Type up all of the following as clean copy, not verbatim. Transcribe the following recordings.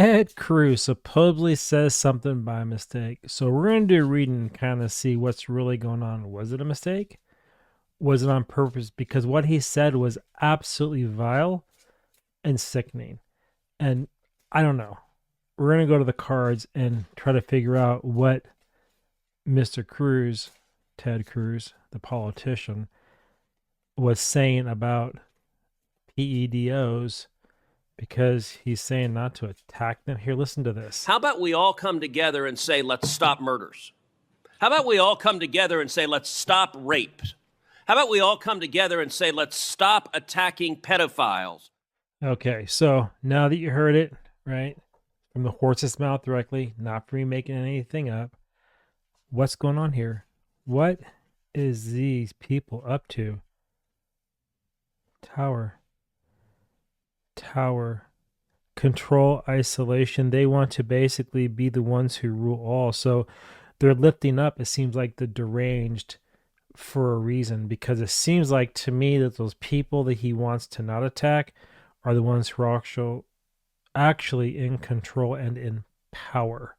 Ted Cruz supposedly says something by mistake. So we're going to do a reading and kind of see what's really going on. Was it a mistake? Was it on purpose? Because what he said was absolutely vile and sickening. And I don't know. We're going to go to the cards and try to figure out what Mr. Cruz, Ted Cruz, the politician, was saying about PEDOs because he's saying not to attack them. Here, listen to this. How about we all come together and say, let's stop murders? How about we all come together and say, let's stop rape? How about we all come together and say, let's stop attacking pedophiles? Okay, so now that you heard it, right, from the horse's mouth directly, not from me making anything up, what's going on here? What is these people up to? Tower. Control, isolation. They want to basically be the ones who rule all. So they're lifting up, it seems like, the deranged for a reason, because it seems like to me that those people that he wants to not attack are the ones who are actually in control and in power.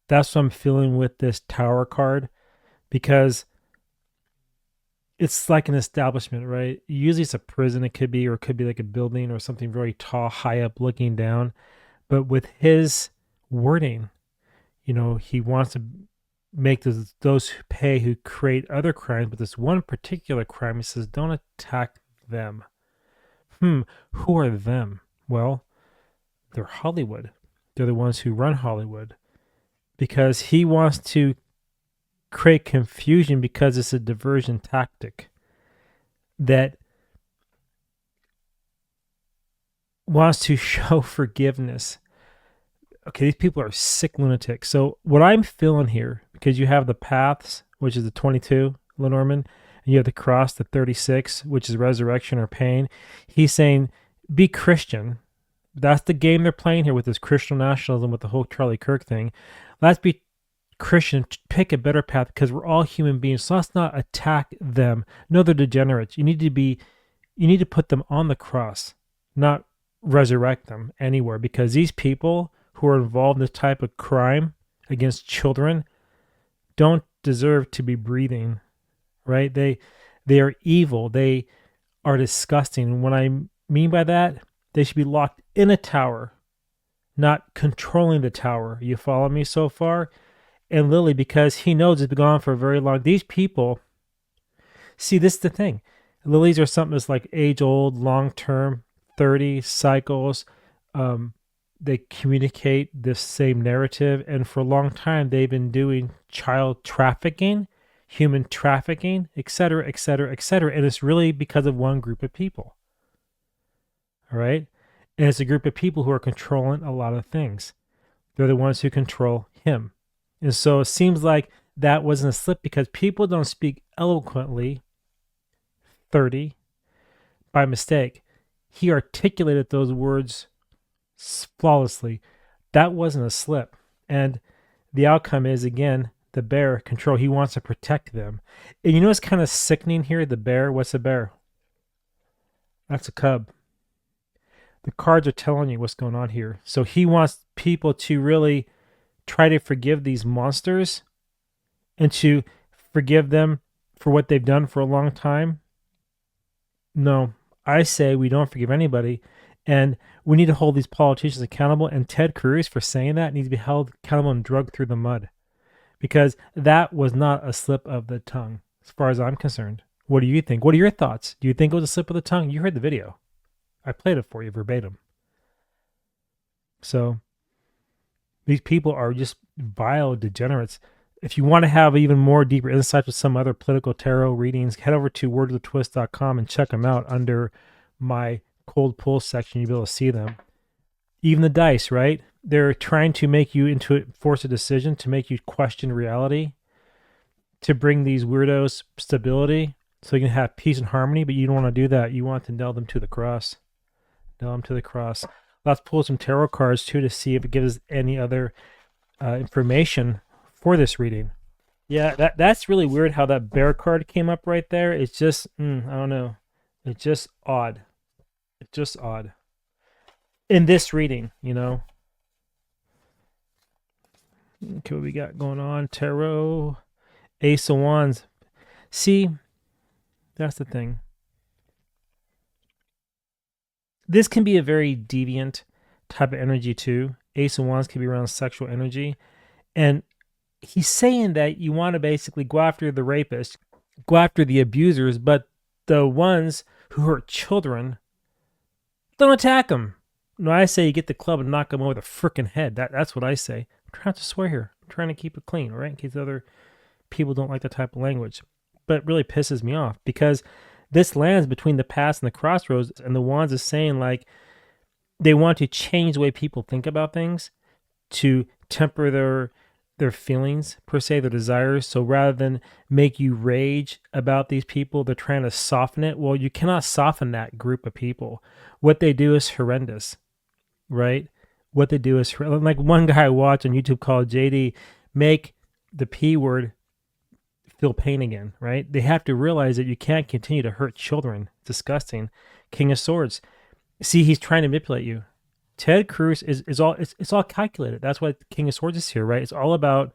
That's what I'm feeling with this Tower card, because it's like an establishment, right? Usually it's a prison, it could be, or it could be like a building or something very tall, high up looking down. But with his wording, he wants to make those who pay who create other crimes, but this one particular crime, he says, don't attack them. Who are them? Well, they're Hollywood. They're the ones who run Hollywood, because he wants to create confusion because it's a diversion tactic that wants to show forgiveness. Okay, these people are sick lunatics. So what I'm feeling here, because you have the paths, which is the 22, Lenormand, and you have the cross, the 36, which is resurrection or pain. He's saying, be Christian. That's the game they're playing here with this Christian nationalism, with the whole Charlie Kirk thing. Let's be Christian, pick a better path, because we're all human beings. So let's not attack them. No, they're degenerates. You need to put them on the cross, not resurrect them anywhere, because these people who are involved in this type of crime against children don't deserve to be breathing, right? They are evil. They are disgusting. And what I mean by that, they should be locked in a tower, not controlling the tower. You follow me so far? And Lily, because he knows it's been gone for a very long. These people, see, this is the thing. Lilies are something that's like age old, long term, 30 cycles. They communicate this same narrative, and for a long time they've been doing child trafficking, human trafficking, etc., etc., etc. And it's really because of one group of people. All right, and it's a group of people who are controlling a lot of things. They're the ones who control him. And so it seems like that wasn't a slip, because people don't speak eloquently 30 by mistake. He articulated those words flawlessly. That wasn't a slip. And the outcome is, again, the bear control. He wants to protect them. And you know what's kind of sickening here? The bear. What's a bear? That's a cub. The cards are telling you what's going on here. So he wants people to really try to forgive these monsters and to forgive them for what they've done for a long time. No, I say we don't forgive anybody, and we need to hold these politicians accountable, and Ted Cruz, for saying that, needs to be held accountable and dragged through the mud, because that was not a slip of the tongue as far as I'm concerned. What do you think? What are your thoughts? Do you think it was a slip of the tongue? You heard the video. I played it for you verbatim. So these people are just vile degenerates. If you want to have even more deeper insights with some other political tarot readings, head over to wordswithtwist.com and check them out under my cold pull section. You'll be able to see them. Even the dice, right? They're trying to make you force a decision, to make you question reality, to bring these weirdos stability so you can have peace and harmony, but you don't want to do that. You want to nail them to the cross. Nail them to the cross. Let's pull some tarot cards too to see if it gives us any other information for this reading. Yeah, that's really weird how that bear card came up right there. It's just, I don't know. It's just odd. It's just odd. in this reading, you know. Okay, what we got going on? Tarot, Ace of Wands. See, that's the thing. This can be a very deviant type of energy too. Ace of Wands can be around sexual energy. And he's saying that you want to basically go after the rapists, go after the abusers, but the ones who hurt children, don't attack them. No, I say you get the club and knock them over the frickin' head. That's what I say. I'm trying not to swear here. I'm trying to keep it clean, all right? In case other people don't like that type of language. But it really pisses me off because this lands between the past and the crossroads, and the Wands is saying like they want to change the way people think about things to temper their feelings per se, their desires. So rather than make you rage about these people, they're trying to soften it. Well, you cannot soften that group of people. What they do is horrendous, right? What they do is like one guy I watched on YouTube called JD make the P word feel pain again, right? They have to realize that you can't continue to hurt children. Disgusting. King of Swords. See, he's trying to manipulate you. Ted Cruz is all it's all calculated. That's why King of Swords is here, right? It's all about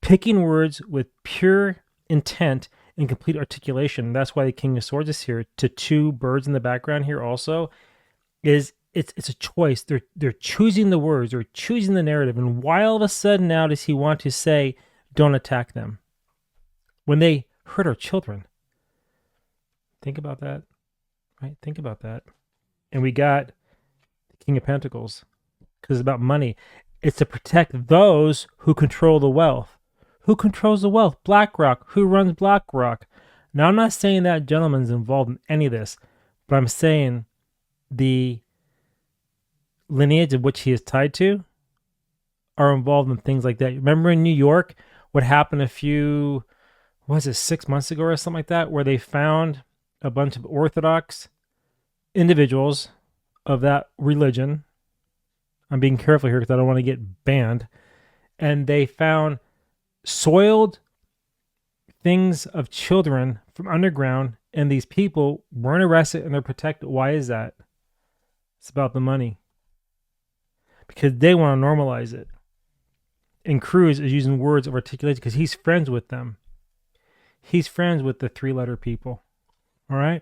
picking words with pure intent and complete articulation. That's why the King of Swords is here. To two birds in the background here also is it's a choice. They're choosing the words, they're choosing the narrative, and why all of a sudden now does he want to say don't attack them when they hurt our children? Think about that, right? Think about that. And we got the King of Pentacles because it's about money. It's to protect those who control the wealth. Who controls the wealth? BlackRock. Who runs BlackRock? Now, I'm not saying that gentleman's involved in any of this, but I'm saying the lineage of which he is tied to are involved in things like that. Remember in New York, what happened a few, was it 6 months ago or something like that, where they found a bunch of Orthodox individuals of that religion. I'm being careful here because I don't want to get banned. And they found soiled things of children from underground, and these people weren't arrested and they're protected. Why is that? It's about the money. Because they want to normalize it. And Cruz is using words of articulation because he's friends with them. He's friends with the 3-letter people. All right?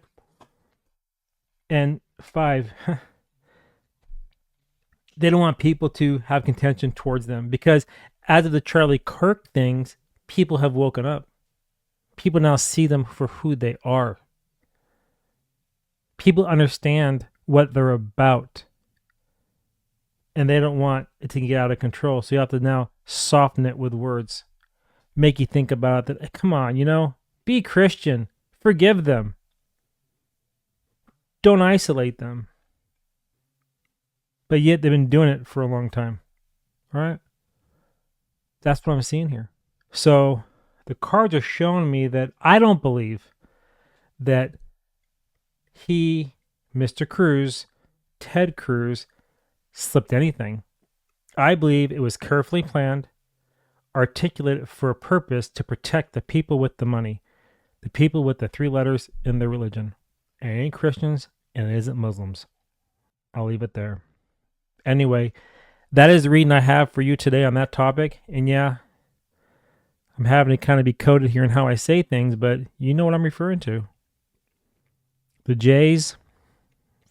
And 5, they don't want people to have contention towards them because as of the Charlie Kirk things, people have woken up. People now see them for who they are. People understand what they're about. And they don't want it to get out of control. So you have to now soften it with words. Make you think about it. That, come on, be Christian. Forgive them. Don't isolate them. But yet they've been doing it for a long time. All right? That's what I'm seeing here. So the cards are showing me that I don't believe that he, Mr. Cruz, Ted Cruz, slipped anything. I believe it was carefully planned, articulated for a purpose to protect the people with the money, the people with the 3 letters in their religion. It ain't Christians and it isn't Muslims. I'll leave it there. Anyway, that is the reading I have for you today on that topic. And yeah, I'm having to kind of be coded here in how I say things, but you know what I'm referring to. The J's,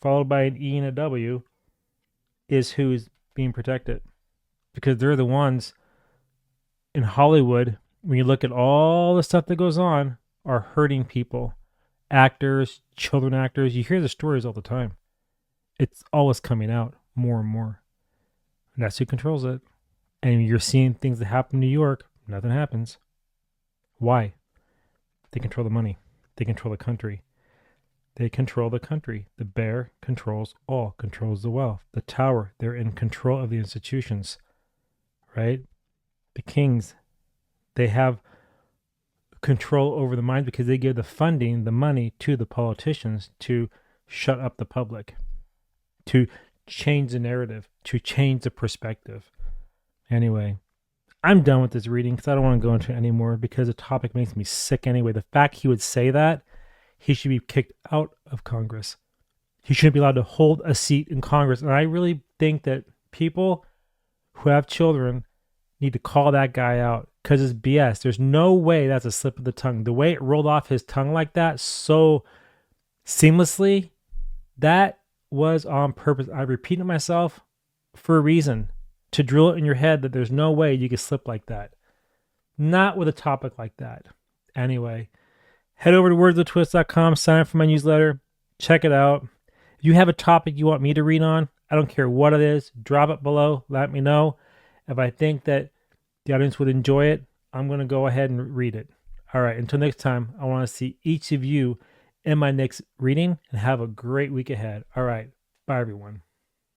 followed by an E and a W, is who's being protected. Because they're the ones in Hollywood, when you look at all the stuff that goes on, are hurting people. Actors, children actors, you hear the stories all the time. It's always coming out more and more. And that's who controls it. And you're seeing things that happen in New York, nothing happens. Why? They control the money. They control the country. They control the country. The bear controls all, controls the wealth. The tower, they're in control of the institutions, right? The kings, they have control over the mind because they give the funding, the money to the politicians to shut up the public, to change the narrative, to change the perspective. Anyway, I'm done with this reading because I don't want to go into it anymore because the topic makes me sick anyway. The fact he would say that, he should be kicked out of Congress. He shouldn't be allowed to hold a seat in Congress. And I really think that people who have children need to call that guy out because it's BS. There's no way that's a slip of the tongue. The way it rolled off his tongue like that so seamlessly, that was on purpose. I repeated myself for a reason, to drill it in your head that there's no way you could slip like that. Not with a topic like that. Anyway, head over to wordsofthewist.com, sign up for my newsletter, check it out. If you have a topic you want me to read on, I don't care what it is, drop it below, let me know. If I think that the audience would enjoy it, I'm going to go ahead and read it. All right, until next time, I want to see each of you in my next reading, and have a great week ahead. All right, bye everyone.